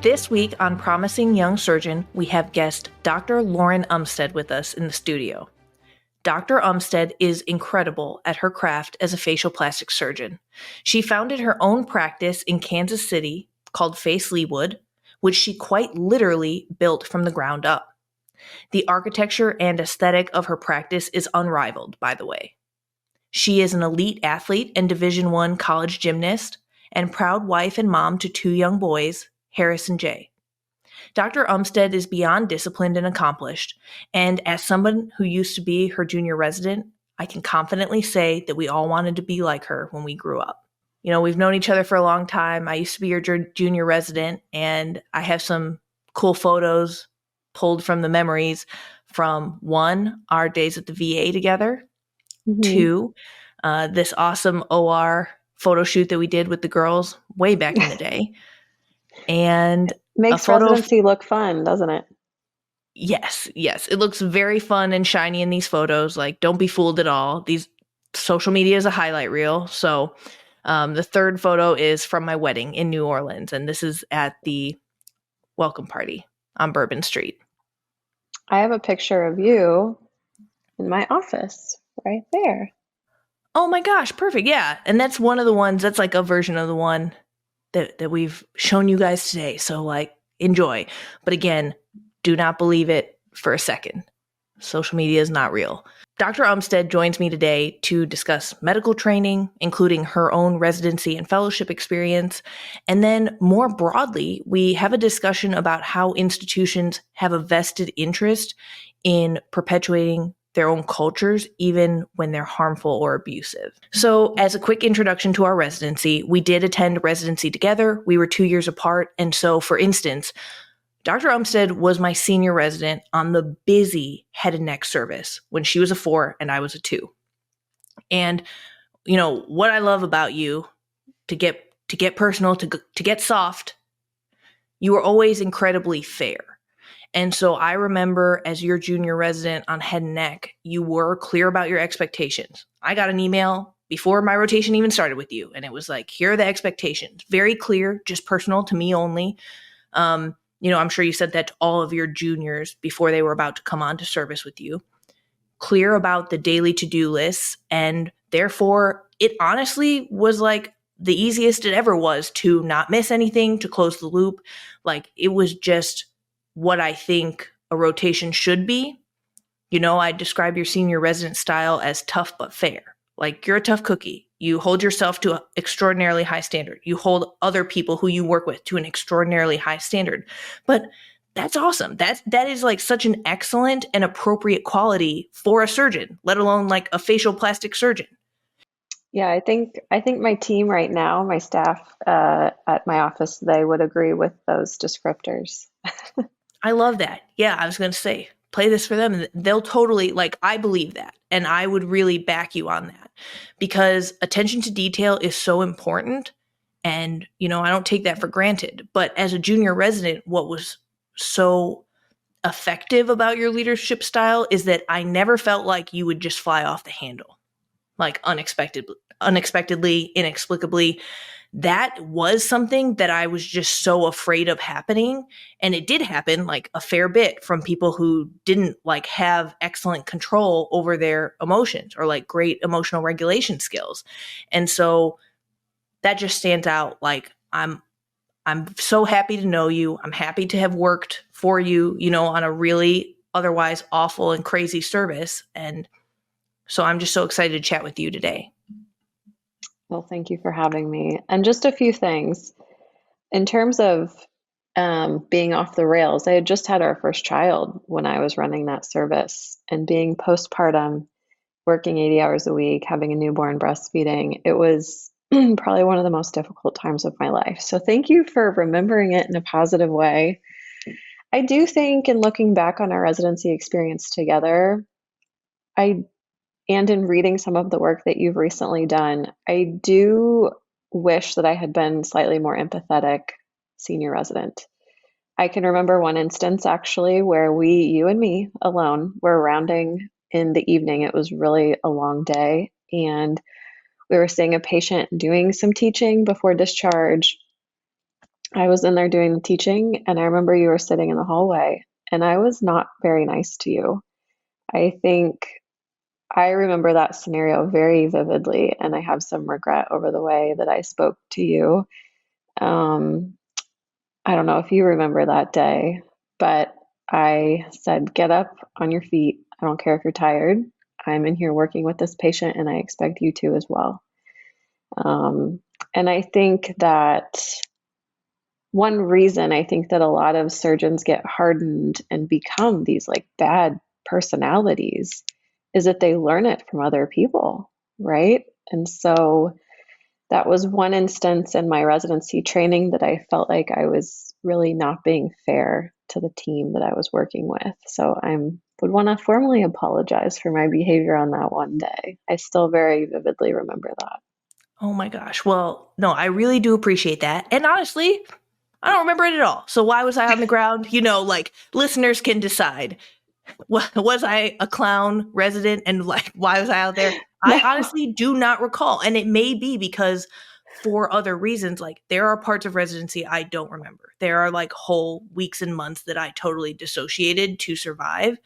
This week on Promising Young Surgeon, we have guest Dr. Lauren Umstead with us in the studio. Dr. Umstead is incredible at her craft as a facial plastic surgeon. She founded her own practice in Kansas City called Face Leewood, which she quite literally built from the ground up. The architecture and aesthetic of her practice is unrivaled, by the way. She is an elite athlete and Division I college gymnast and proud wife and mom to 2 young boys, Harris and Jay. Dr. Umstead is beyond disciplined and accomplished, and as someone who used to be her junior resident, I can confidently say that we all wanted to be like her when we grew up. You know, we've known each other for a long time. I used to be your junior resident, and I have some cool photos pulled from the memories from 1, our days at the VA together, 2, this awesome OR photo shoot that we did with the girls way back in the day, and makes residency look fun, doesn't it? Yes. It looks very fun and shiny in these photos. Like, don't be fooled at all. These social media is a highlight reel. So the third photo is from my wedding in New Orleans, and this is at the welcome party on Bourbon Street. I have a picture of you in my office right there. Oh my gosh, perfect. Yeah. And that's one of the ones, that's like a version of the one that we've shown you guys today. So like, enjoy. But again, do not believe it for a second. Social media is not real. Dr. Umstead joins me today to discuss medical training, including her own residency and fellowship experience. And then more broadly, we have a discussion about how institutions have a vested interest in perpetuating their own cultures, even when they're harmful or abusive. So as a quick introduction to our residency, we did attend residency together. We were 2 years apart. And so, for instance, Dr. Umstead was my senior resident on the busy head and neck service when she was a 4 and I was a 2. And, you know, what I love about you, to get personal, to get soft, you were always incredibly fair. And so I remember as your junior resident on head and neck, you were clear about your expectations. I got an email before my rotation even started with you, and it was like, here are the expectations. Very clear, just personal to me only. You know, I'm sure you said that to all of your juniors before they were about to come on to service with you. Clear about the daily to-do lists, and therefore it honestly was like the easiest it ever was to not miss anything, to close the loop. Like, it was just what I think a rotation should be. You know, I describe your senior resident style as tough but fair. Like, you're a tough cookie. You hold yourself to an extraordinarily high standard. You hold other people who you work with to an extraordinarily high standard. But that's awesome. That is like such an excellent and appropriate quality for a surgeon, let alone like a facial plastic surgeon. Yeah, I think my team right now, my staff at my office, they would agree with those descriptors. I love that. Yeah, I was going to say, play this for them. They'll totally, like, I believe that. And I would really back you on that, because attention to detail is so important. And, you know, I don't take that for granted. But as a junior resident, what was so effective about your leadership style is that I never felt like you would just fly off the handle, like unexpectedly, inexplicably. That was something that I was just so afraid of happening. And it did happen like a fair bit from people who didn't like have excellent control over their emotions or like great emotional regulation skills. And so that just stands out. Like, I'm so happy to know you. I'm happy to have worked for you, you know, on a really otherwise awful and crazy service. And so I'm just so excited to chat with you today. Well, thank you for having me. And just a few things. In terms of being off the rails, I had just had our first child when I was running that service, and being postpartum, working 80 hours a week, having a newborn, breastfeeding, it was probably one of the most difficult times of my life. So thank you for remembering it in a positive way. I do think, in looking back on our residency experience together, and in reading some of the work that you've recently done, I do wish that I had been slightly more empathetic senior resident. I can remember one instance actually where you and me alone, were rounding in the evening. It was really a long day, and we were seeing a patient doing some teaching before discharge. I was in there doing the teaching, and I remember you were sitting in the hallway, and I was not very nice to you. I think I remember that scenario very vividly, and I have some regret over the way that I spoke to you. Um, I don't know if you remember that day, but I said, "Get up on your feet. I don't care if you're tired. I'm in here working with this patient, and I expect you to as well." Um, and I think that one reason I think that a lot of surgeons get hardened and become these like bad personalities is that they learn it from other people, right? And so that was one instance in my residency training that I felt like I was really not being fair to the team that I was working with. So I would want to formally apologize for my behavior on that one day. I still very vividly remember that. Oh my gosh. Well, no, I really do appreciate that. And honestly, I don't remember it at all. So why was I on the ground? Like listeners can decide. Was I a clown resident and like why was I out there? I No. honestly do not recall. And it may be because for other reasons, like there are parts of residency I don't remember. There are like whole weeks and months that I totally dissociated to survive.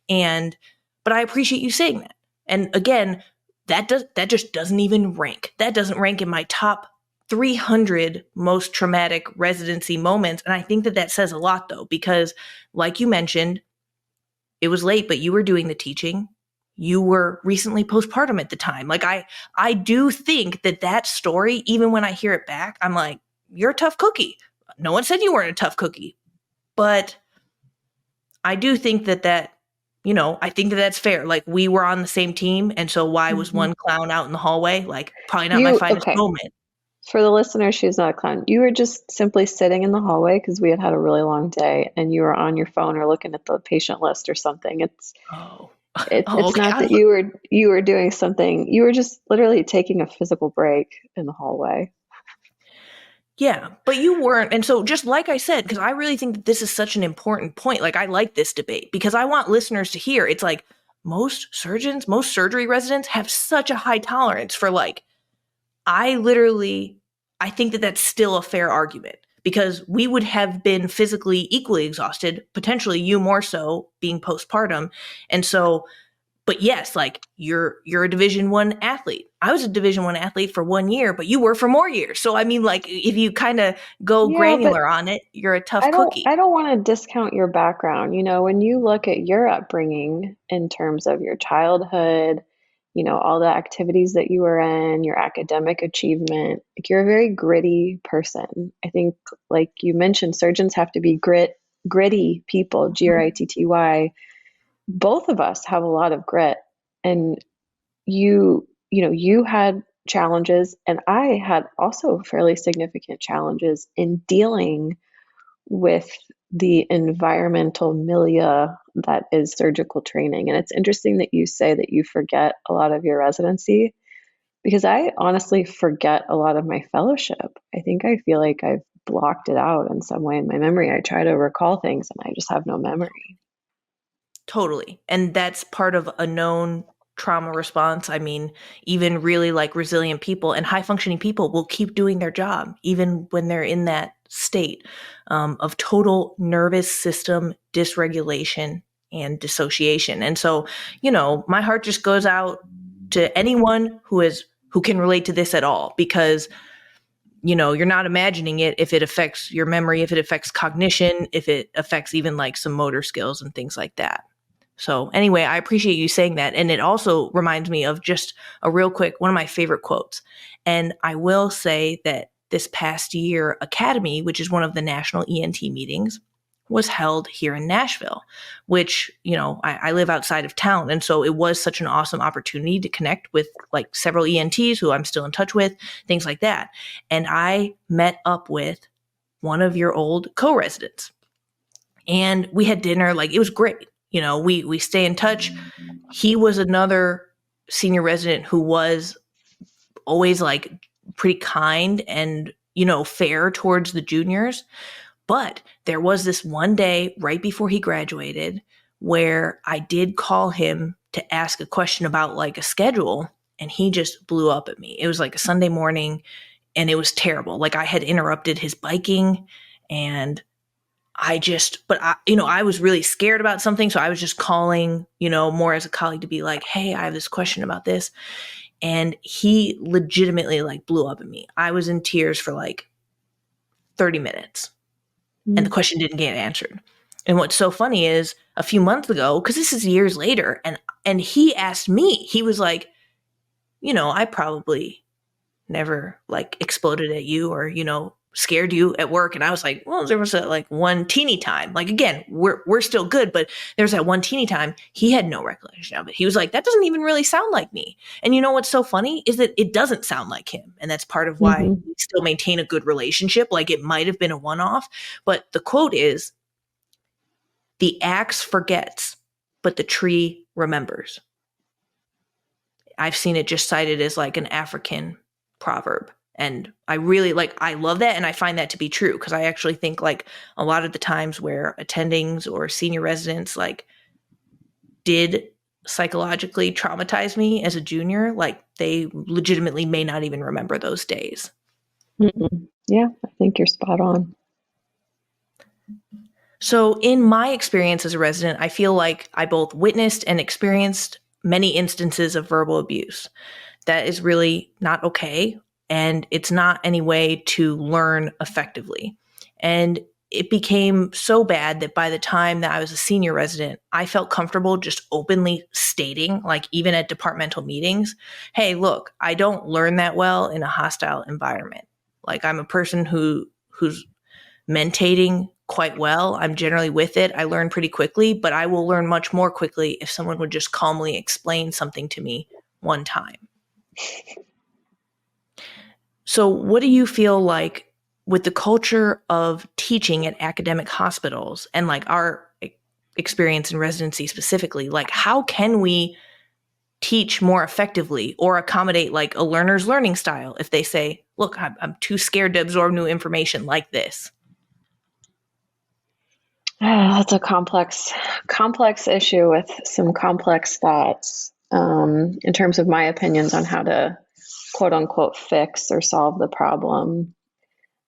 And but I appreciate you saying that. And again, that just doesn't even rank. That doesn't rank in my top 300 most traumatic residency moments. And I think that says a lot though, because like you mentioned, it was late, but you were doing the teaching. You were recently postpartum at the time. Like I do think that story, even when I hear it back, I'm like, you're a tough cookie. No one said you weren't a tough cookie, but I do think I think that's fair. Like we were on the same team. And so why was Mhm. one clown out in the hallway? Like probably not my You, finest okay. moment. For the listener, she's not a clown. You were just simply sitting in the hallway because we had had a really long day, and you were on your phone or looking at the patient list or something. Oh, oh, It's okay. not that you were doing something. You were just literally taking a physical break in the hallway. Yeah, but you weren't. And so, just like I said, because I really think that this is such an important point, like I like this debate because I want listeners to hear it's like most surgeons, most surgery residents have such a high tolerance for like, I literally, I think that that's still a fair argument because we would have been physically equally exhausted, potentially you more so being postpartum. And so, but yes, like you're a Division 1 athlete. I was a Division 1 athlete for 1 year, but you were for more years. So I mean, like if you kind of go Yeah, but granular on it, you're a tough I don't cookie. I don't want to discount your background. When you look at your upbringing in terms of your childhood, all the activities that you were in, your academic achievement, like you're a very gritty person. I think like you mentioned, surgeons have to be gritty people, Gritty. Both of us have a lot of grit, and you had challenges, and I had also fairly significant challenges in dealing with the environmental milieu that is surgical training. And it's interesting that you say that you forget a lot of your residency because I honestly forget a lot of my fellowship. I think I feel like I've blocked it out in some way in my memory. I try to recall things and I just have no memory. Totally. And that's part of a known trauma response. I mean, even really like resilient people and high functioning people will keep doing their job, even when they're in that state of total nervous system dysregulation and dissociation. And so, my heart just goes out to anyone who can relate to this at all because you're not imagining it if it affects your memory, if it affects cognition, if it affects even like some motor skills and things like that. So anyway, I appreciate you saying that. And it also reminds me of just a real quick, one of my favorite quotes. And I will say that this past year, Academy, which is one of the national ENT meetings, was held here in Nashville, which, I live outside of town. And so it was such an awesome opportunity to connect with like several ENTs who I'm still in touch with, things like that. And I met up with one of your old co-residents and we had dinner. Like it was great. We stay in touch. He was another senior resident who was always like pretty kind and, fair towards the juniors. But there was this one day right before he graduated where I did call him to ask a question about like a schedule and he just blew up at me. It was like a Sunday morning and it was terrible. Like I had interrupted his biking, and I was really scared about something. So I was just calling, more as a colleague to be like, hey, I have this question about this. And he legitimately like blew up at me. I was in tears for like 30 minutes and the Mm. question didn't get answered. And what's so funny is a few months ago, because this is years later, and he asked me, he was like, I probably never like exploded at you or, scared you at work. And I was like, well, there was like one teeny time. Like again, we're still good, but there's that one teeny time. He had no recollection of it. He was like, that doesn't even really sound like me. And you know what's so funny is that it doesn't sound like him. And that's part of why Hmm. we still maintain a good relationship. Like it might have been a one-off, but the quote is, the axe forgets, but the tree remembers. I've seen it just cited as like an African proverb. And I love that. And I find that to be true because I actually think like a lot of the times where attendings or senior residents like did psychologically traumatize me as a junior, like they legitimately may not even remember those days. Mm-mm. Yeah, I think you're spot on. So, in my experience as a resident, I feel like I both witnessed and experienced many instances of verbal abuse. That is really not okay. And it's not any way to learn effectively. And it became so bad that by the time that I was a senior resident, I felt comfortable just openly stating, like even at departmental meetings, hey, look, I don't learn that well in a hostile environment. Like I'm a person who's mentating quite well. I'm generally with it. I learn pretty quickly, but I will learn much more quickly if someone would just calmly explain something to me one time. So, what do you feel like with the culture of teaching at academic hospitals and like our experience in residency specifically? Like, how can we teach more effectively or accommodate like a learner's learning style if they say, look, I'm too scared to absorb new information like this? That's a complex issue with some complex thoughts in terms of my opinions on how to quote unquote fix or solve the problem.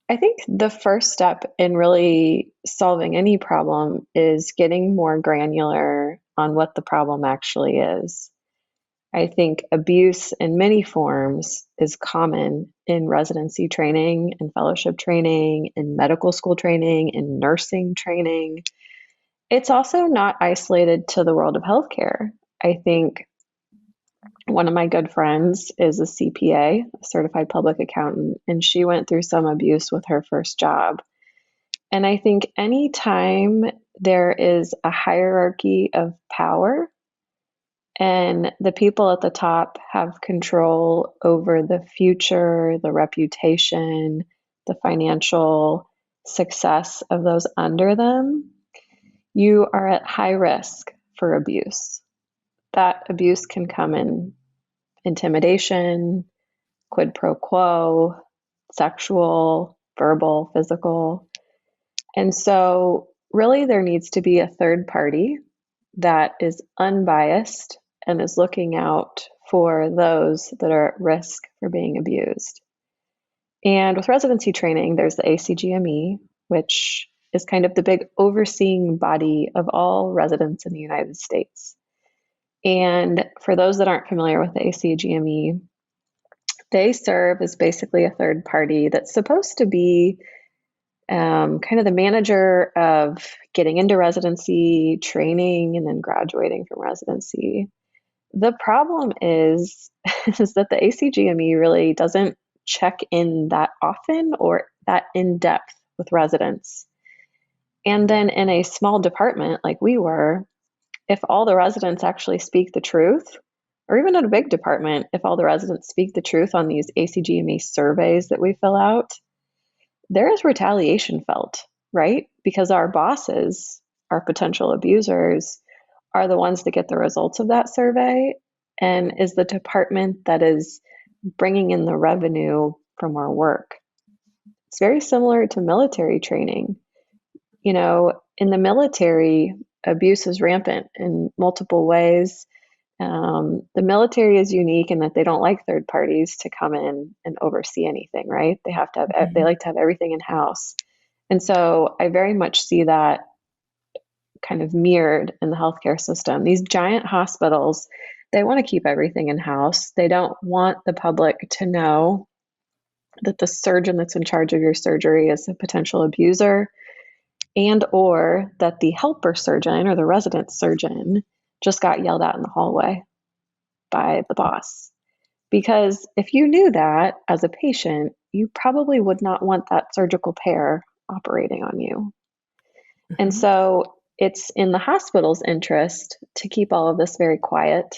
I think the first step in really solving any problem is getting more granular on what the problem actually is. I think abuse in many forms is common in residency training, in fellowship training, in medical school training, in nursing training. It's also not isolated to the world of healthcare. I think one of my good friends is a CPA, a certified public accountant, and she went through some abuse with her first job. And I think anytime there is a hierarchy of power and the people at the top have control over the future, the reputation, the financial success of those under them, you are at high risk for abuse. That abuse can come in intimidation, quid pro quo, sexual, verbal, physical. And so, really, there needs to be a third party that is unbiased and is looking out for those that are at risk for being abused. And with residency training, there's the ACGME, which is kind of the big overseeing body of all residents in the United States. And for those that aren't familiar with the ACGME, they serve as basically a third party that's supposed to be kind of the manager of getting into residency, training, and then graduating from residency. The problem is, is that the ACGME really doesn't check in that often or that in depth with residents. And then in a small department like we were, if all the residents actually speak the truth, or even in a big department, if all the residents speak the truth on these ACGME surveys that we fill out, there is retaliation felt, right? Because our bosses, our potential abusers, are the ones that get the results of that survey and is the department that is bringing in the revenue from our work. It's very similar to military training. You know, in the military, abuse is rampant in multiple ways. The military is unique in that they don't like third parties to come in and oversee anything, right? They Mhm. like to have everything in house. And so I very much see that kind of mirrored in the healthcare system. These giant hospitals, they want to keep everything in house. They don't want the public to know that the surgeon that's in charge of your surgery is a potential abuser, and or that the helper surgeon or the resident surgeon just got yelled at in the hallway by the boss. Because if you knew that as a patient, you probably would not want that surgical pair operating on you. And Mhm. so it's in the hospital's interest to keep all of this very quiet,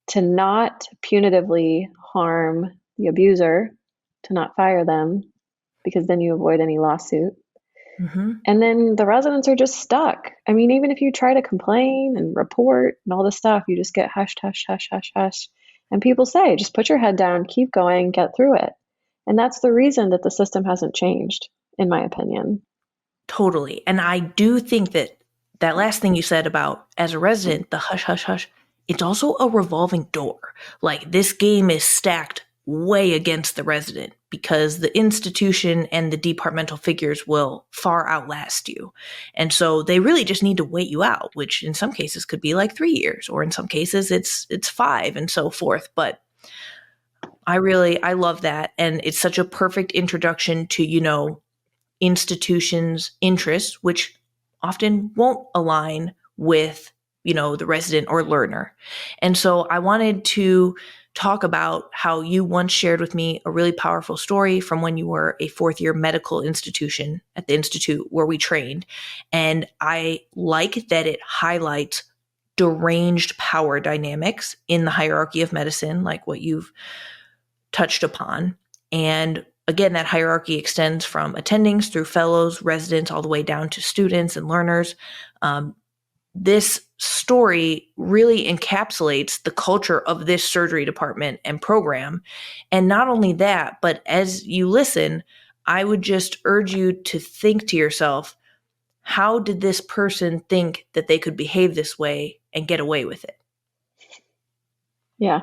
to not punitively harm the abuser, to not fire them, because then you avoid any lawsuit. Mhm. And then the residents are just stuck. I mean, even if you try to complain and report and all this stuff, you just get hush, hush, hush, hush, hush. And people say, just put your head down, keep going, get through it. And that's the reason that the system hasn't changed, in my opinion. Totally. And I do think that that last thing you said about as a resident, the hush, hush, hush, it's also a revolving door. Like this game is stacked way against the resident because the institution and the departmental figures will far outlast you. And so they really just need to wait you out, which in some cases could be like 3 years, or in some cases it's 5 and so forth. But I love that. And it's such a perfect introduction to, institutions' interests, which often won't align with, the resident or learner. And so I wanted to talk about how you once shared with me a really powerful story from when you were a fourth year medical institution at the institute where we trained. And I like that it highlights deranged power dynamics in the hierarchy of medicine, like what you've touched upon. And again, that hierarchy extends from attendings through fellows, residents, all the way down to students and learners. Um, this story really encapsulates the culture of this surgery department and program. And not only that, but as you listen, I would just urge you to think to yourself, how did this person think that they could behave this way and get away with it? Yeah.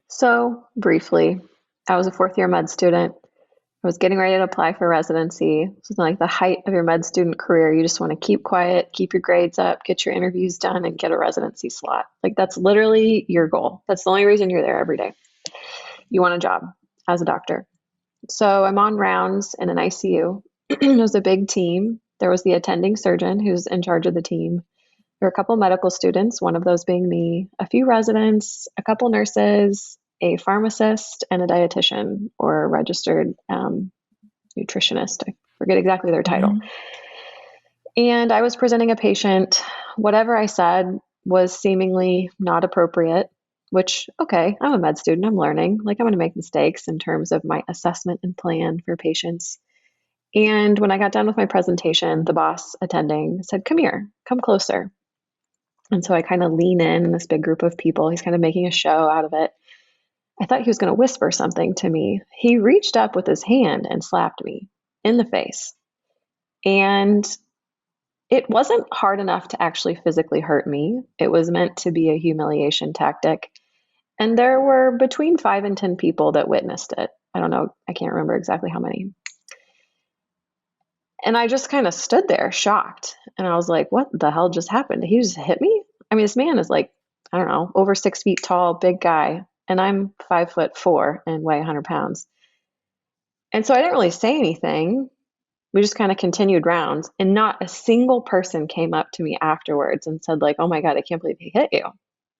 So, briefly, I was a fourth year med student. I was getting ready to apply for residency. This is like the height of your med student career. You just want to keep quiet, keep your grades up, get your interviews done, and get a residency slot. Like, that's literally your goal. That's the only reason you're there every day. You want a job as a doctor. So, I'm on rounds in an ICU. It was a big team. There was the attending surgeon who's in charge of the team. There were a couple medical students, one of those being me, a few residents, a couple nurses, a pharmacist, and a dietitian or a registered nutritionist. I forget exactly their title. Mhm. And I was presenting a patient. Whatever I said was seemingly not appropriate, which, okay, I'm a med student. I'm learning. Like, I'm going to make mistakes in terms of my assessment and plan for patients. And when I got done with my presentation, the boss attending said, "Come here, come closer." And so I kind of lean in this big group of people. He's kind of making a show out of it. I thought he was going to whisper something to me. He reached up with his hand and slapped me in the face. And it wasn't hard enough to actually physically hurt me. It was meant to be a humiliation tactic. And there were between 5 and 10 people that witnessed it. I don't know. I can't remember exactly how many. And I just kind of stood there shocked. And I was like, what the hell just happened? He just hit me? I mean, this man is like, I don't know, over 6 feet tall, big guy. And I'm 5'4" and weigh 100 pounds. And so I didn't really say anything. We just kind of continued rounds. And not a single person came up to me afterwards and said, like, oh my God, I can't believe he hit you.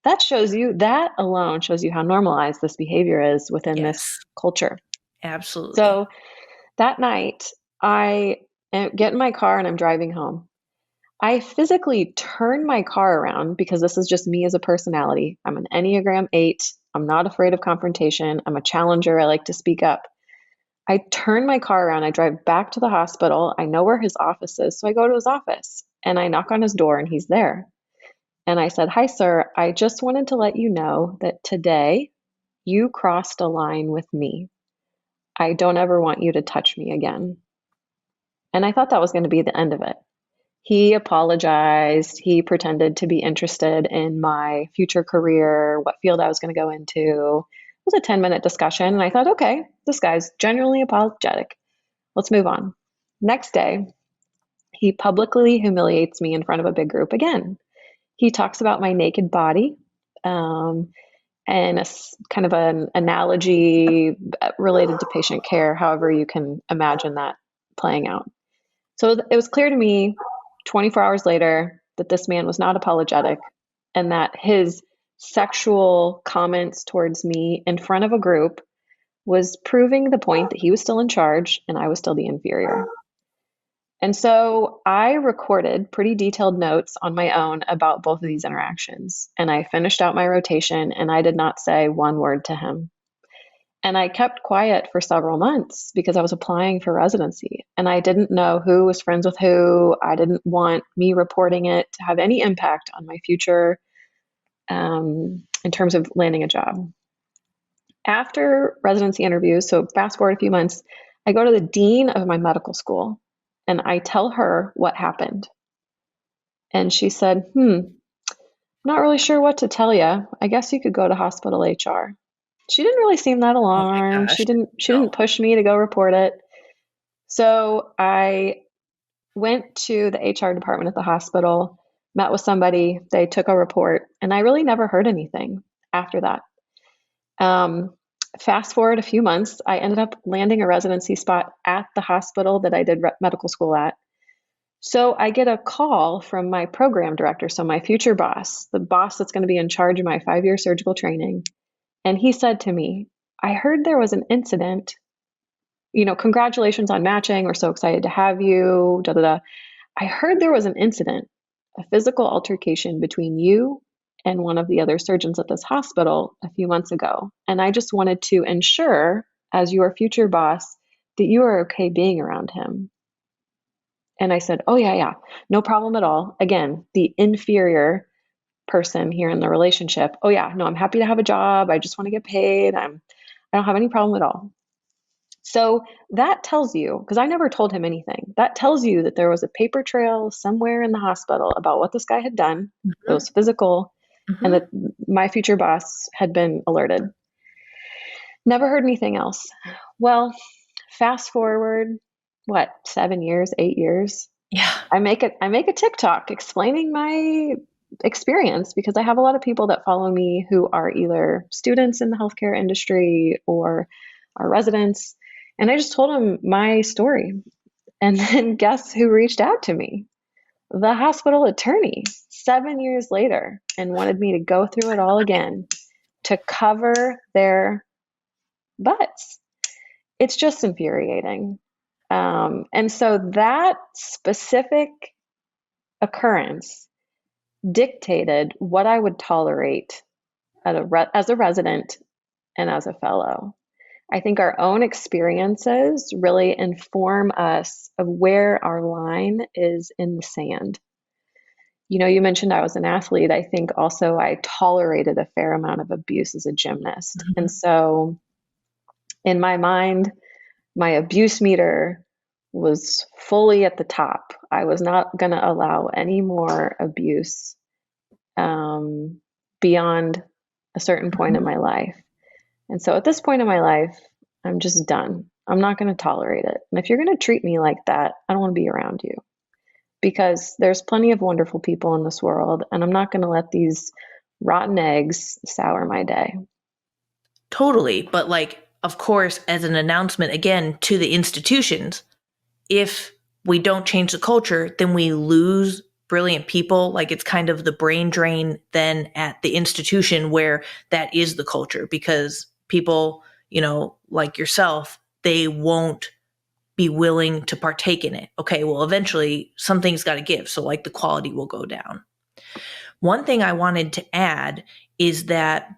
That alone shows you how normalized this behavior is within this Yes, culture. absolutely. So that night, I get in my car and I'm driving home. I physically turn my car around because this is just me as a personality. I'm an Enneagram 8. I'm not afraid of confrontation. I'm a challenger. I like to speak up. I turn my car around. I drive back to the hospital. I know where his office is. So I go to his office and I knock on his door and he's there. And I said, "Hi, sir. I just wanted to let you know that today you crossed a line with me. I don't ever want you to touch me again." And I thought that was going to be the end of it. He apologized. He pretended to be interested in my future career, what field I was going to go into. It was a 10-minute discussion. And I thought, okay, this guy's genuinely apologetic. Let's move on. Next day, he publicly humiliates me in front of a big group again. He talks about my naked body, um, and kind of an analogy related to patient care, however you can imagine that playing out. So it was clear to me 24 hours later that this man was not apologetic and that his sexual comments towards me in front of a group was proving the point that he was still in charge and I was still the inferior. And so I recorded pretty detailed notes on my own about both of these interactions. And I finished out my rotation and I did not say one word to him. And I kept quiet for several months because I was applying for residency and I didn't know who was friends with who. I didn't want me reporting it to have any impact on my future in terms of landing a job. After residency interviews, so fast forward a few months, I go to the dean of my medical school and I tell her what happened. And she said, not really sure what to tell you. I guess you could go to hospital HR. She didn't really seem that Oh my alarmed. gosh. She didn't No. push me to go report it. So I went to the HR department at the hospital, met with somebody, they took a report, and I really never heard anything after that. Um, Fast forward a few months, I ended up landing a residency spot at the hospital that I did medical school at. So I get a call from my program director, so my future boss, the boss that's going to be in charge of my 5-year surgical training. And he said to me, I heard there was an incident. Congratulations on matching. We're so excited to have you. Da, da, da. I heard there was an incident, a physical altercation between you and one of the other surgeons at this hospital a few months ago. And I just wanted to ensure, as your future boss, that you are okay being around him. And I said, oh, yeah, yeah, no problem at all. Again, the inferior person here in the relationship. Oh, yeah, no, I'm happy to have a job. I just want to get paid. I don't have any problem at all. So that tells you, because I never told him anything, that tells you that there was a paper trail somewhere in the hospital about what this guy had done. It Mhm. was physical, and Mhm. that my future boss had been alerted. Never heard anything else. Well, fast forward, what, 7 years, 8 years? Yeah. I make a TikTok explaining my experience because I have a lot of people that follow me who are either students in the healthcare industry or are residents. And I just told them my story. And then guess who reached out to me? The hospital attorney 7 years later and wanted me to go through it all again to cover their butts. It's just infuriating. And so that specific occurrence dictated what I would tolerate as a resident and as a fellow. I think our own experiences really inform us of where our line is in the sand. You mentioned I was an athlete. I think also I tolerated a fair amount of abuse as a gymnast. And Mhm. so in my mind, my abuse meter was fully at the top. I was not going to allow any more abuse um, beyond a certain point in Mhm. my life. And so at this point in my life, I'm just done. I'm not going to tolerate it. And if you're going to treat me like that, I don't want to be around you because there's plenty of wonderful people in this world. And I'm not going to let these rotten eggs sour my day. Totally. But like, of course, as an announcement again to the institutions, if we don't change the culture, then we lose brilliant people. Like it's kind of the brain drain then at the institution where that is the culture because people, like yourself, they won't be willing to partake in it. Okay, well, eventually something's got to give. So, like, the quality will go down. One thing I wanted to add is that,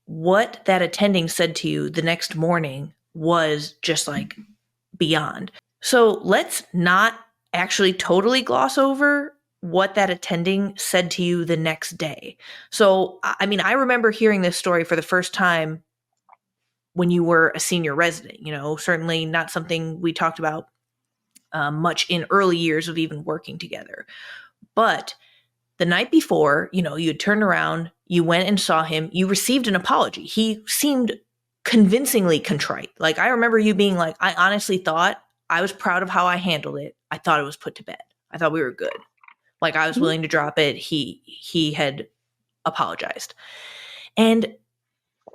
what that attending said to you the next morning was just like beyond. So let's not actually totally gloss over what that attending said to you the next day. So, I mean, I remember hearing this story for the first time when you were a senior resident, certainly not something we talked about much in early years of even working together. But the night before, you had turned around, you went and saw him, you received an apology. He seemed convincingly contrite. Like, I remember you being like, I honestly thought I was proud of how I handled it. I thought it was put to bed. I thought we were good. Like, I was willing to drop it. He had apologized. And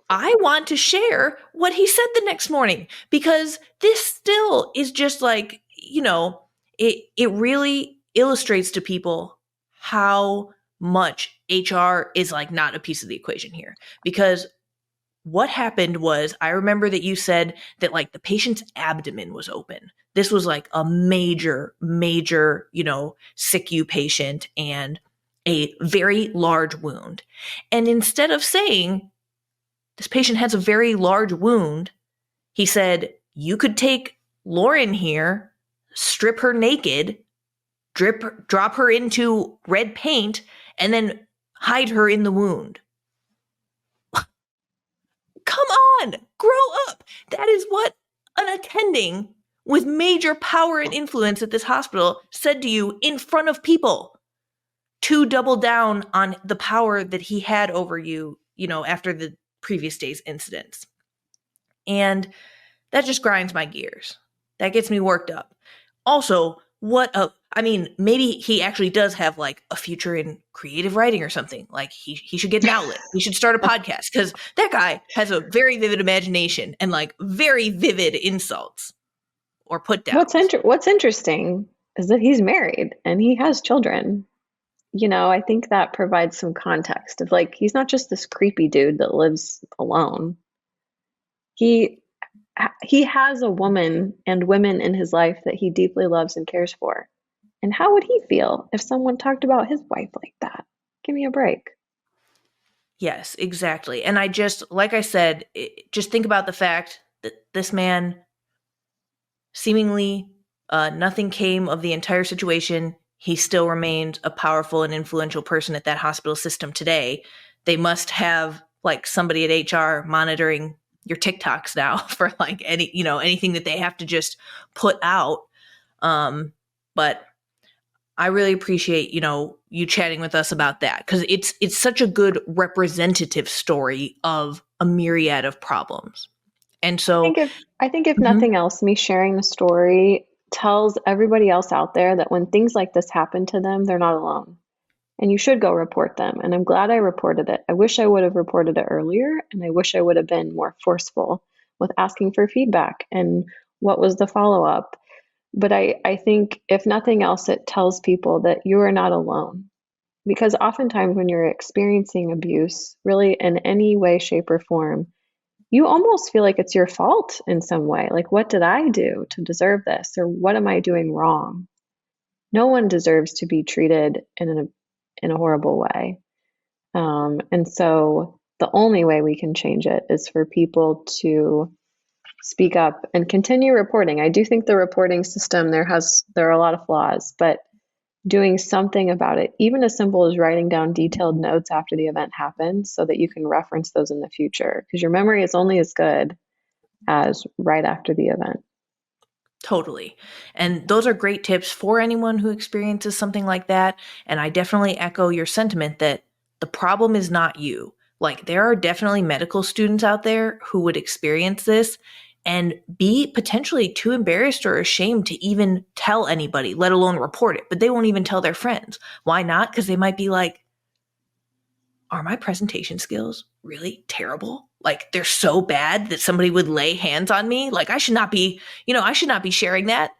I want to share what he said the next morning, because this still is just like, it really illustrates to people how much HR is like not a piece of the equation here. Because what happened was, I remember that you said that like the patient's abdomen was open. This was like a major, SICU patient and a very large wound. And instead of saying, this patient has a very large wound, he said, you could take Lauren here, strip her naked, drop her into red paint, and then hide her in the wound. Come on, grow up. That is what an attending with major power and influence at this hospital said to you in front of people, to double down on the power that he had over you, after the previous day's incidents. And that just grinds my gears. That gets me worked up. Also, maybe he actually does have like a future in creative writing or something. Like, he should get an outlet. He should start a podcast, because that guy has a very vivid imagination and like very vivid insults or put downs. What's interesting is that he's married and he has children. I think that provides some context of like, he's not just this creepy dude that lives alone. He has a woman and women in his life that he deeply loves and cares for. And how would he feel if someone talked about his wife like that? Give me a break. Yes, exactly. And I just, like I said, just think about the fact that this man, seemingly nothing came of the entire situation. He still remains a powerful and influential person at that hospital system today. They must have like somebody at HR monitoring your TikToks now for like anything that they have to just put out. But I really appreciate, you chatting with us about that, because it's such a good representative story of a myriad of problems. And so I think if nothing else, me sharing the story tells everybody else out there that when things like this happen to them, they're not alone. And you should go report them. And I'm glad I reported it. I wish I would have reported it earlier, and I wish I would have been more forceful with asking for feedback and what was the follow-up. But I think if nothing else, it tells people that you are not alone. Because oftentimes when you're experiencing abuse, really in any way, shape, or form, you almost feel like it's your fault in some way. Like, what did I do to deserve this? Or what am I doing wrong? No one deserves to be treated in a horrible way. And so the only way we can change it is for people to speak up and continue reporting. I do think the reporting system, there are a lot of flaws, but doing something about it, even as simple as writing down detailed notes after the event happens so that you can reference those in the future, because your memory is only as good as right after the event. Totally. And those are great tips for anyone who experiences something like that. And I definitely echo your sentiment that the problem is not you. Like, there are definitely medical students out there who would experience this and be potentially too embarrassed or ashamed to even tell anybody, let alone report it. But they won't even tell their friends. Why not? Because they might be like, are my presentation skills really terrible? Like, they're so bad that somebody would lay hands on me? Like, I should not be sharing that.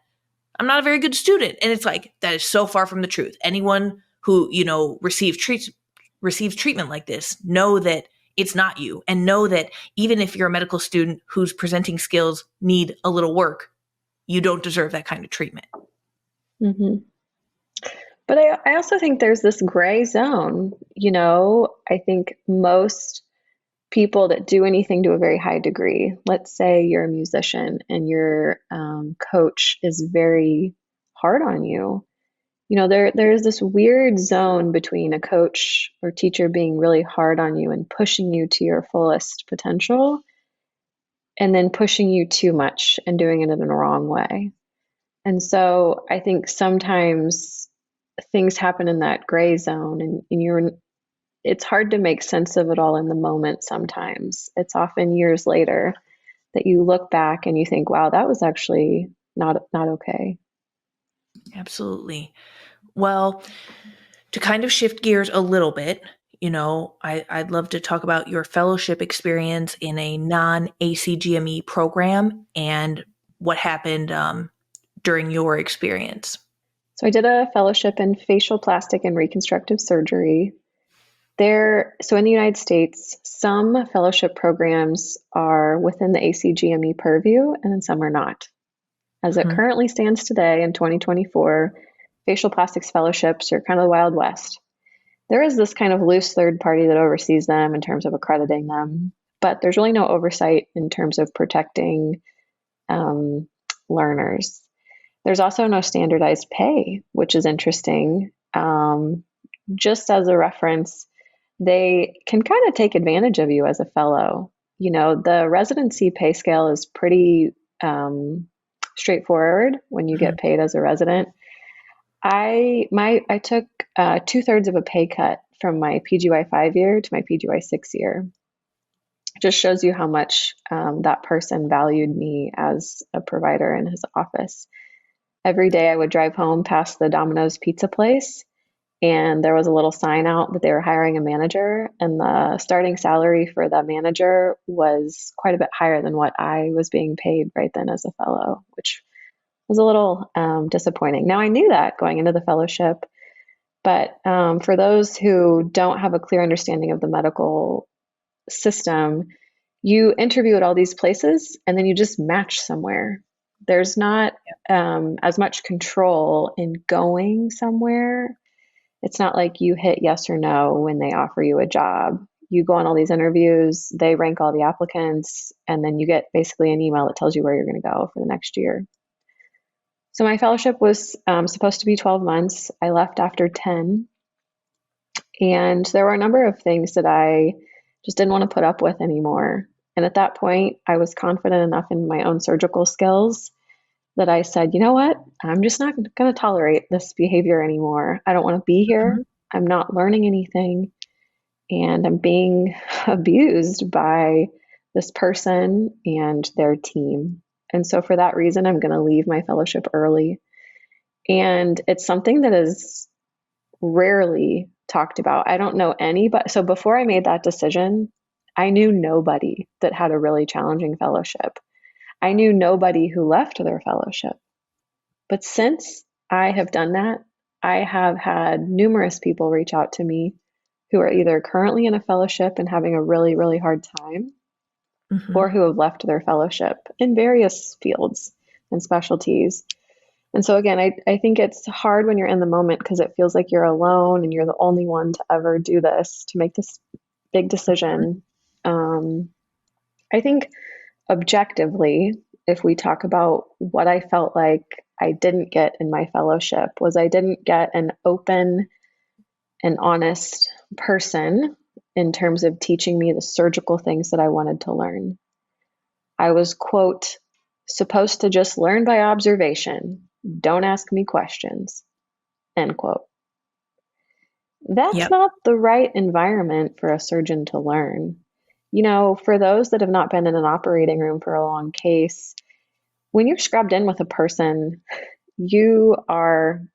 I'm not a very good student. And it's like, that is so far from the truth. Anyone who, receives treatment like this, know that it's not you, and know that even if you're a medical student whose presenting skills need a little work, you don't deserve that kind of treatment. Mm-hmm. But I also think there's this gray zone. I think most people that do anything to a very high degree, let's say you're a musician and your coach is very hard on you. There's this weird zone between a coach or teacher being really hard on you and pushing you to your fullest potential, and then pushing you too much and doing it in the wrong way. And so I think sometimes things happen in that gray zone, and it's hard to make sense of it all in the moment sometimes. It's often years later that you look back and you think, wow, that was actually not okay. Absolutely. Well, to kind of shift gears a little bit, I'd love to talk about your fellowship experience in a non-ACGME program and what happened during your experience. So I did a fellowship in facial plastic and reconstructive surgery. So in the United States, some fellowship programs are within the ACGME purview and then some are not. As it Mhm. currently stands today in 2024, facial plastics fellowships are kind of the Wild West. There is this kind of loose third party that oversees them in terms of accrediting them, but there's really no oversight in terms of protecting um, learners. There's also no standardized pay, which is interesting. Just as a reference, they can kind of take advantage of you as a fellow. The residency pay scale is pretty straightforward when you Mhm. get paid as a resident. I took 2/3 of a pay cut from my PGY 5 year to my PGY 6 year. Just shows you how much that person valued me as a provider in his office. Every day I would drive home past the Domino's pizza place, and there was a little sign out that they were hiring a manager, and the starting salary for the manager was quite a bit higher than what I was being paid right then as a fellow, which was a little disappointing. Now I knew that going into the fellowship, but for those who don't have a clear understanding of the medical system, you interview at all these places and then you just match somewhere. There's not as much control in going somewhere. It's not like you hit yes or no when they offer you a job. You go on all these interviews, they rank all the applicants, and then you get basically an email that tells you where you're going to go for the next year. So my fellowship was supposed to be 12 months. I left after 10. And there were a number of things that I just didn't want to put up with anymore. And at that point, I was confident enough in my own surgical skills that I said, you know what? I'm just not going to tolerate this behavior anymore. I don't want to be here. Mhm. I'm not learning anything. And I'm being abused by this person and their team. And so, for that reason, I'm going to leave my fellowship early. And it's something that is rarely talked about. I don't know anybody. So before I made that decision, I knew nobody that had a really challenging fellowship. I knew nobody who left their fellowship. But since I have done that, I have had numerous people reach out to me who are either currently in a fellowship and having a really, really hard time, or Mhm. who have left their fellowship in various fields and specialties. And so again, I think it's hard when you're in the moment because it feels like you're alone and you're the only one to ever do this, to make this big decision. Um, I think objectively, if we talk about what I felt like I didn't get in my fellowship, was I didn't get an open and honest person in terms of teaching me the surgical things that I wanted to learn. I was, quote, supposed to just learn by observation. Don't ask me questions, end quote. That's Yep. not the right environment for a surgeon to learn. For those that have not been in an operating room for a long case, when you're scrubbed in with a person, you are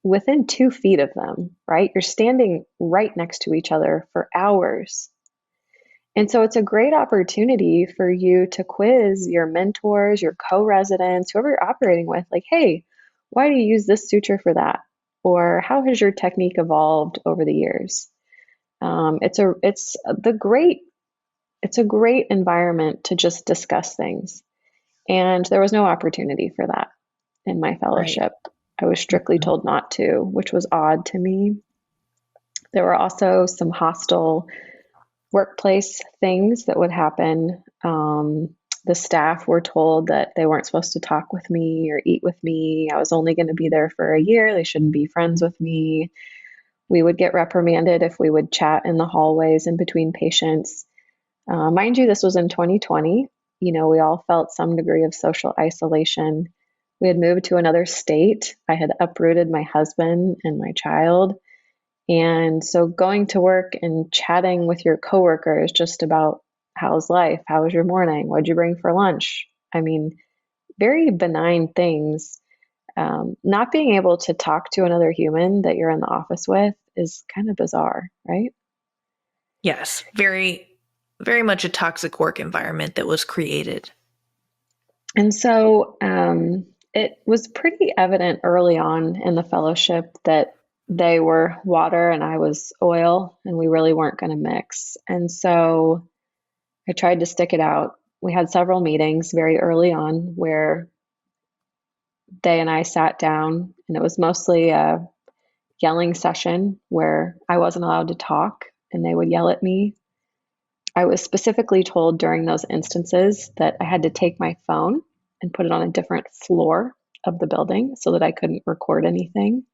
within 2 feet of them, right? You're standing right next to each other for hours. And so it's a great opportunity for you to quiz your mentors, your co residents, whoever you're operating with, like, hey, why do you use this suture for that? Or how has your technique evolved over the years? It's a great environment to just discuss things. And there was no opportunity for that in my Right. fellowship. I was strictly Mhm. told not to, which was odd to me. There were also some hostile workplace things that would happen. The staff were told that they weren't supposed to talk with me or eat with me. I was only going to be there for a year. They shouldn't be friends with me. We would get reprimanded if we would chat in the hallways in between patients. Mind you, this was in 2020. We all felt some degree of social isolation. We had moved to another state. I had uprooted my husband and my child. And so going to work and chatting with your coworker is just about how's life? How was your morning? What'd you bring for lunch? I mean, very benign things. Not being able to talk to another human that you're in the office with is kind of bizarre, right? Yes, very, very much a toxic work environment that was created. And so it was pretty evident early on in the fellowship that they were water and I was oil, and we really weren't going to mix. And so I tried to stick it out. We had several meetings very early on where they and I sat down, and it was mostly a yelling session where I wasn't allowed to talk and they would yell at me. I was specifically told during those instances that I had to take my phone and put it on a different floor of the building so that I couldn't record anything.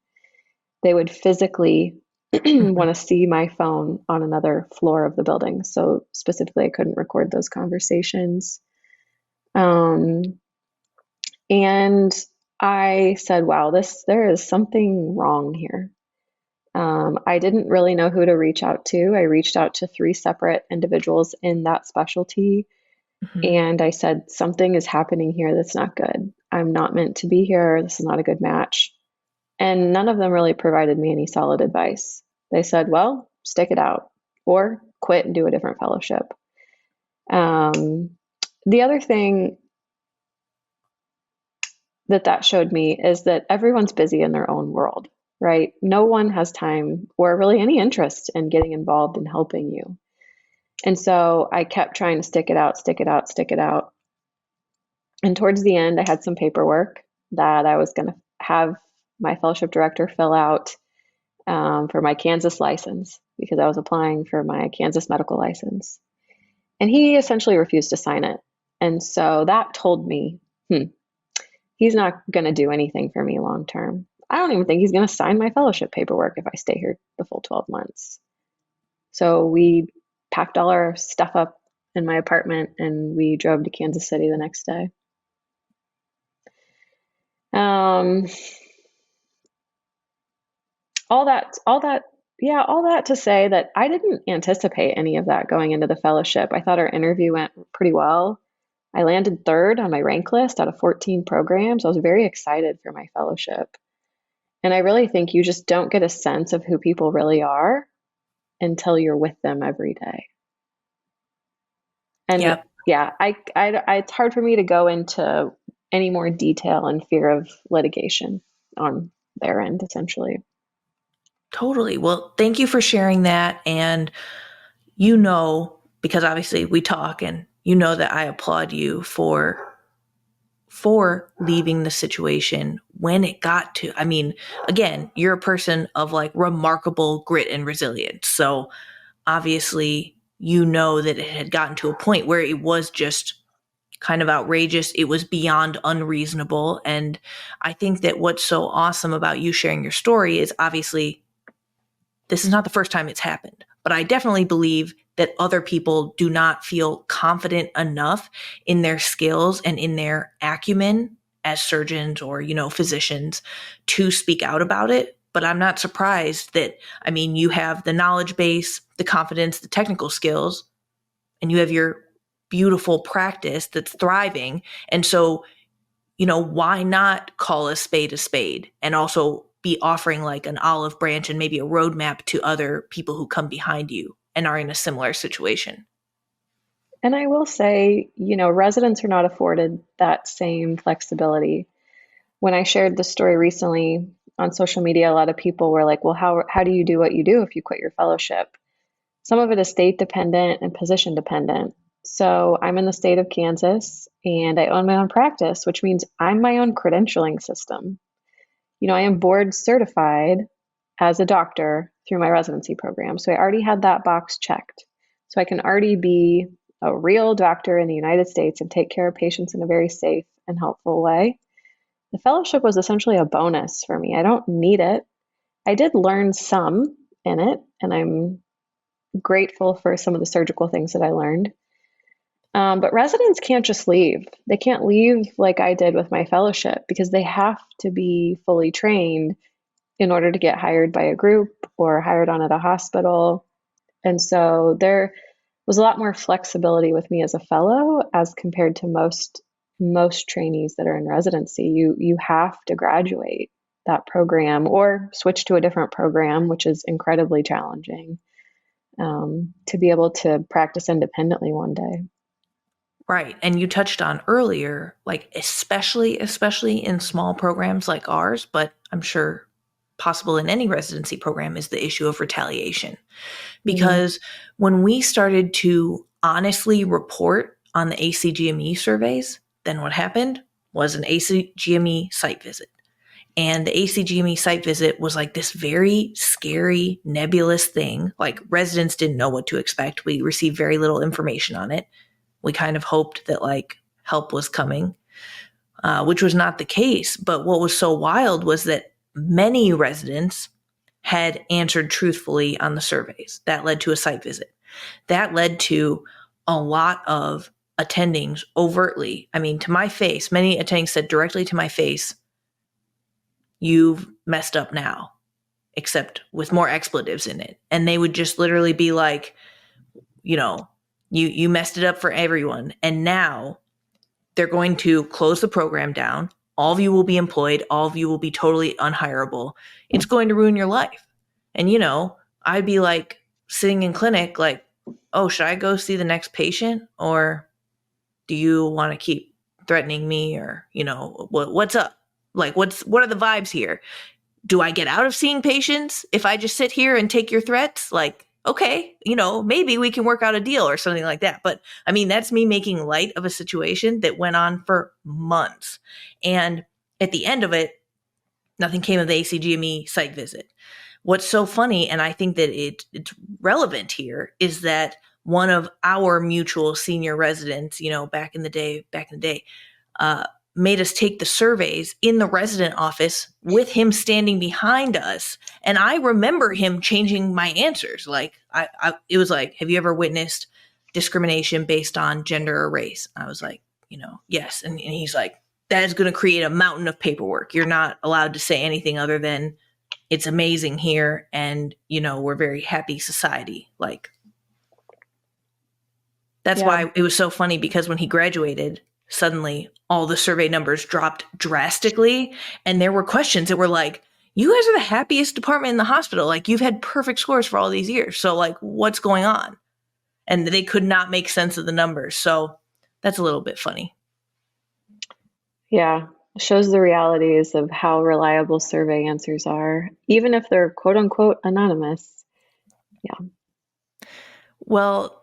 They would physically Mhm. want to see my phone on another floor of the building. So specifically, I couldn't record those conversations. Um, and I said, wow, there is something wrong here. I didn't really know who to reach out to. I reached out to three separate individuals in that specialty. Mhm. And I said, something is happening here that's not good. I'm not meant to be here. This is not a good match. And none of them really provided me any solid advice. They said, well, stick it out or quit and do a different fellowship. Um, the other thing that showed me is that everyone's busy in their own world, right? No one has time or really any interest in getting involved in helping you. And so I kept trying to stick it out, stick it out, stick it out. And towards the end, I had some paperwork that I was going to have my fellowship director fill out for my Kansas license because I was applying for my Kansas medical license. And he essentially refused to sign it. And so that told me, he's not going to do anything for me long term. I don't even think he's going to sign my fellowship paperwork if I stay here the full 12 months. So we packed all our stuff up in my apartment and we drove to Kansas City the next day. Um, all that to say that I didn't anticipate any of that going into the fellowship. I thought our interview went pretty well. I landed third on my rank list out of 14 programs. I was very excited for my fellowship. And I really think you just don't get a sense of who people really are until you're with them every day. And Yep, yeah, it's hard for me to go into any more detail and fear of litigation on their end, essentially. totally. Well, thank you for sharing that. And because obviously we talk, and that I applaud you for leaving the situation when it got to, I mean, again, you're a person of like remarkable grit and resilience. So obviously, that it had gotten to a point where it was just kind of outrageous. It was beyond unreasonable. And I think that what's so awesome about you sharing your story is obviously this is not the first time it's happened, but I definitely believe that other people do not feel confident enough in their skills and in their acumen as surgeons or, physicians to speak out about it. But I'm not surprised that, I mean, you have the knowledge base, the confidence, the technical skills, and you have your beautiful practice that's thriving. And so why not call a spade and also be offering like an olive branch and maybe a roadmap to other people who come behind you and are in a similar situation? And I will say, residents are not afforded that same flexibility. When I shared this story recently on social media, a lot of people were like, well, how do you do what you do if you quit your fellowship? Some of it is state dependent and position dependent. So I'm in the state of Kansas and I own my own practice, which means I'm my own credentialing system. I am board certified as a doctor through my residency program. So I already had that box checked. So I can already be a real doctor in the United States and take care of patients in a very safe and helpful way. The fellowship was essentially a bonus for me. I don't need it. I did learn some in it, and I'm grateful for some of the surgical things that I learned. But residents can't just leave. They can't leave like I did with my fellowship because they have to be fully trained in order to get hired by a group or hired on at a hospital. And so there was a lot more flexibility with me as a fellow as compared to most trainees that are in residency. You have to graduate that program or switch to a different program, which is incredibly challenging, to be able to practice independently one day. Right. And you touched on earlier, like especially in small programs like ours, but I'm sure possible in any residency program, is the issue of retaliation. Mm-hmm. Because when we started to honestly report on the ACGME surveys, then what happened was an ACGME site visit. And the ACGME site visit was like this very scary, nebulous thing. Like residents didn't know what to expect. We received very little information on it. We kind of hoped that like help was coming, which was not the case. But what was so wild was that many residents had answered truthfully on the surveys. That led to a site visit. That led to a lot of attendings overtly. I mean, to my face, many attendings said directly to my face, "You've messed up now," except with more expletives in it. And they would just literally be like, you know, you messed it up for everyone. And now they're going to close the program down. All of you will be employed. All of you will be totally unhireable. It's going to ruin your life. And, I'd be like sitting in clinic, like, oh, should I go see the next patient? Or do you want to keep threatening me? Or, what's up? Like, what are the vibes here? Do I get out of seeing patients if I just sit here and take your threats? Like, okay, maybe we can work out a deal or something like that. But I mean, that's me making light of a situation that went on for months. And at the end of it, nothing came of the ACGME site visit. What's so funny, and I think that it's relevant here, is that one of our mutual senior residents, back in the day, uh, made us take the surveys in the resident office with him standing behind us. And I remember him changing my answers. Like it was like, have you ever witnessed discrimination based on gender or race? I was like, yes. And he's like, that is going to create a mountain of paperwork. You're not allowed to say anything other than it's amazing here. And, we're very happy society. Like, that's Yeah. why it was so funny, because when he graduated, suddenly all the survey numbers dropped drastically. And there were questions that were like, you guys are the happiest department in the hospital. Like, you've had perfect scores for all these years. So like, what's going on? And they could not make sense of the numbers. So that's a little bit funny. Yeah. It shows the realities of how reliable survey answers are, even if they're quote unquote anonymous. Yeah. Well,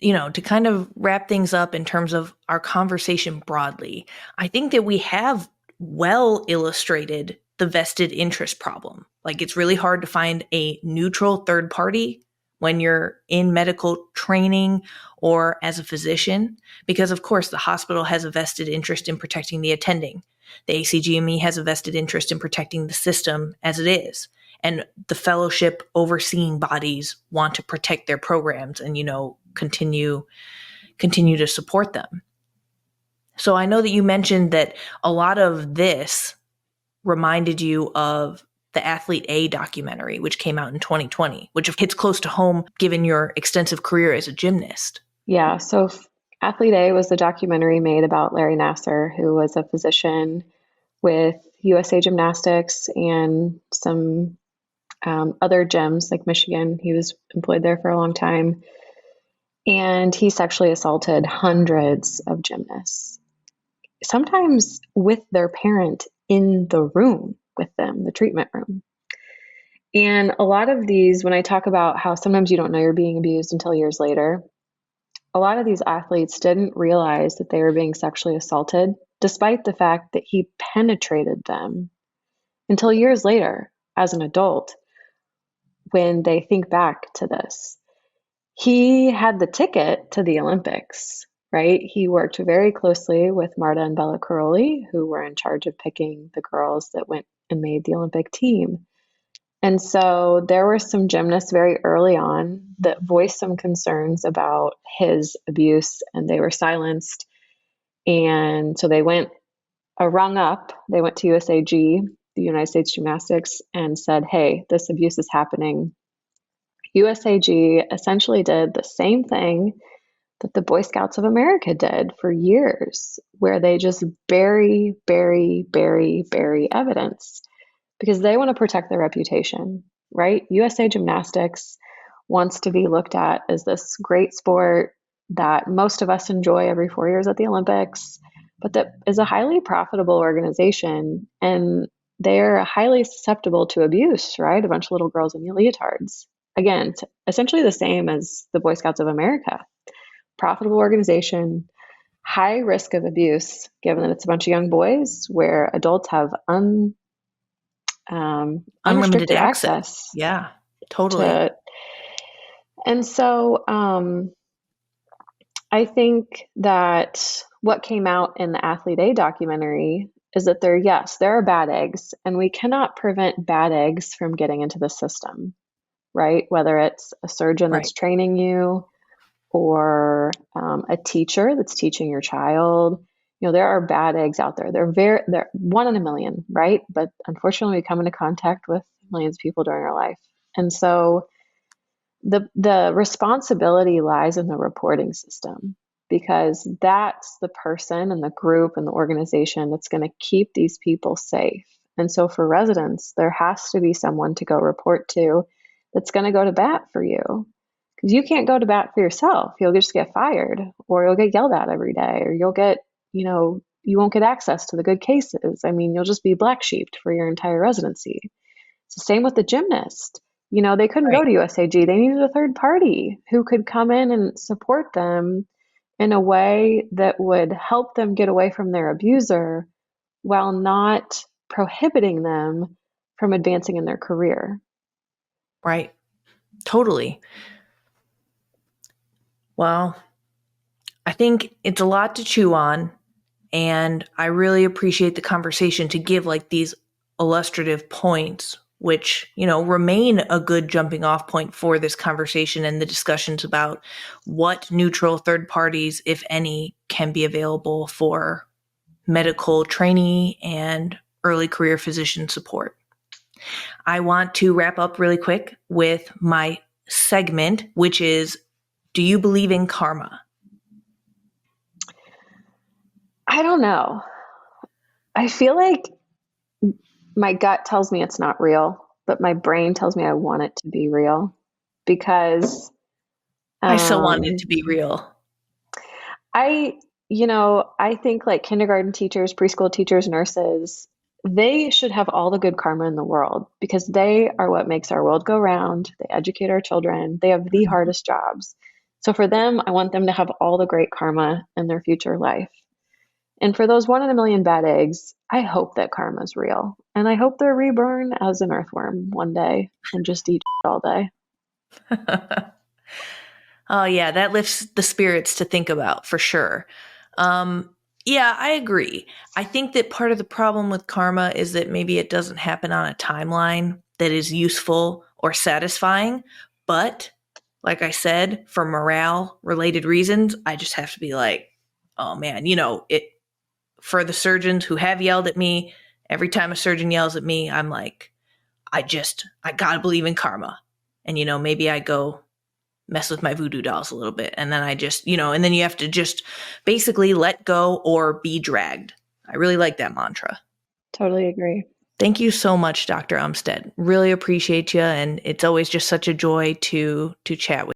to kind of wrap things up in terms of our conversation broadly, I think that we have well illustrated the vested interest problem. Like, it's really hard to find a neutral third party when you're in medical training or as a physician, because of course the hospital has a vested interest in protecting the attending. The ACGME has a vested interest in protecting the system as it is. And the fellowship overseeing bodies want to protect their programs and, continue to support them. So I know that you mentioned that a lot of this reminded you of the Athlete A documentary, which came out in 2020, which hits close to home given your extensive career as a gymnast. Yeah. So Athlete A was the documentary made about Larry Nasser, who was a physician with USA Gymnastics and some other gyms like Michigan. He was employed there for a long time. And he sexually assaulted hundreds of gymnasts, sometimes with their parent in the room with them, the treatment room. And a lot of these, when I talk about how sometimes you don't know you're being abused until years later, a lot of these athletes didn't realize that they were being sexually assaulted, despite the fact that he penetrated them until years later as an adult when they think back to this. He had the ticket to the Olympics, right? He worked very closely with Marta and Bella Caroli, who were in charge of picking the girls that went and made the Olympic team. And so there were some gymnasts very early on that voiced some concerns about his abuse, and they were silenced. And so they went a rung up, they went to USAG, the United States Gymnastics, and said, hey, this abuse is happening. USAG essentially did the same thing that the Boy Scouts of America did for years, where they just bury, bury, bury, bury evidence because they want to protect their reputation, right? USA Gymnastics wants to be looked at as this great sport that most of us enjoy every 4 years at the Olympics, but that is a highly profitable organization, and they're highly susceptible to abuse, right? A bunch of little girls in leotards. Again, essentially the same as the Boy Scouts of America. Profitable organization, high risk of abuse, given that it's a bunch of young boys where adults have Unlimited unrestricted access. access Yeah, totally. to. And so I think that what came out in the Athlete A documentary is that there are bad eggs, and we cannot prevent bad eggs from getting into the system, right? Whether it's a surgeon Right. that's training you or a teacher that's teaching your child. There are bad eggs out there. They're one in a million, right? But unfortunately, we come into contact with millions of people during our life. And so the responsibility lies in the reporting system, because that's the person and the group and the organization that's going to keep these people safe. And so for residents, there has to be someone to go report to that's going to go to bat for you, because you can't go to bat for yourself. You'll just get fired, or you'll get yelled at every day, or you won't get access to the good cases. I mean, you'll just be black sheeped for your entire residency. It's the same with the gymnast. They couldn't go Right. to USAG. They needed a third party who could come in and support them in a way that would help them get away from their abuser while not prohibiting them from advancing in their career. Right. Totally. Well, I think it's a lot to chew on, and I really appreciate the conversation to give like these illustrative points, which, remain a good jumping off point for this conversation and the discussions about what neutral third parties, if any, can be available for medical trainee and early career physician support. I want to wrap up really quick with my segment, which is, do you believe in karma? I don't know. I feel like my gut tells me it's not real, but my brain tells me I want it to be real, because I so want it um, to be real. I, I think like kindergarten teachers, preschool teachers, nurses, they should have all the good karma in the world, because they are what makes our world go round. They educate our children. They have the hardest jobs. So for them, I want them to have all the great karma in their future life. And for those one in a million bad eggs, I hope that karma is real. And I hope they're reborn as an earthworm one day and just eat all day. Oh, yeah, that lifts the spirits to think about for sure. Um, yeah, I agree. I think that part of the problem with karma is that maybe it doesn't happen on a timeline that is useful or satisfying. But like I said, for morale related reasons, I just have to be like, oh man, it for the surgeons who have yelled at me, every time a surgeon yells at me, I'm like, I gotta believe in karma. And, maybe I go mess with my voodoo dolls a little bit. And then I just, and then you have to just basically let go or be dragged. I really like that mantra. Totally agree. Thank you so much, Dr. Umstead. Really appreciate you. And it's always just such a joy to chat with you.